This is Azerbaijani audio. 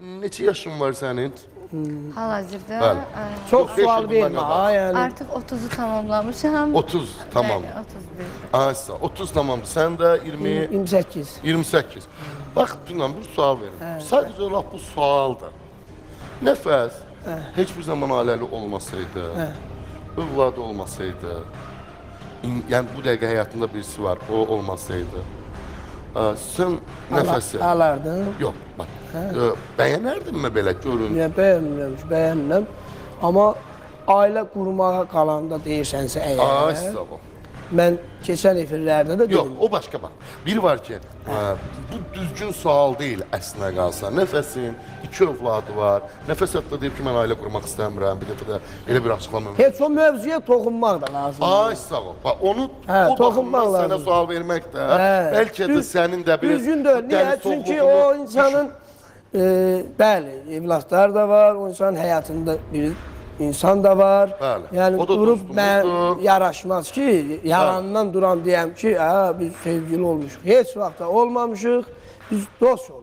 neçə yaşın var sənin? Hal-hazırda Bəli. Çok Yok, beş sual yıl verme bundan ha yani. artıq 30'u tamamlamışam. 30 tamam. Bəli, 31. Aysa 30 tamam. Sən də 20 28. 28. Bax, Dünan bir sual verim. Sadəcə olaraq bu sualdır. Nəfəs heç bir zaman ailəli olmasaydı, övladı olmasaydı, yəni bu dəqiqə həyatında birisi var, o olmasaydı, sən nəfəsi... Alardın. Yox, bax, bəyənərdinmi belə görün? Ya beğenmem. Ama aile kurmağa kalanda değilsense eğer. Ay, sağ ol. Ben geçen efirlerde de Yox, dedim. o başqa bax. Bir var ki, bu düzgün sual deyil əslində qalsa. Nəfəsin 2 övladı var. Nəfəs hətta deyib ki, mən ailə qurmaq istəmirəm. Bir dəfə də elə bir açıqlama. Hiç o mevzuya toxunmaq da lazım. Ay, sağ ol. Bax, onu o toxunmaq baxımdan sənə lazım. sual vermək də, bəlkə də sənin də bir... Düzgün de niye? Çünkü o insanın bəli, evlatlar da var. O insanın hayatında bir insan da var. Bəli. Yani O da durup ben dostumuzdur. yaraşmaz ki, yalandan duran diyem ki, biz sevgili olmuşuq. Hiç vaxtda olmamışıq. Biz dost olmuşuq.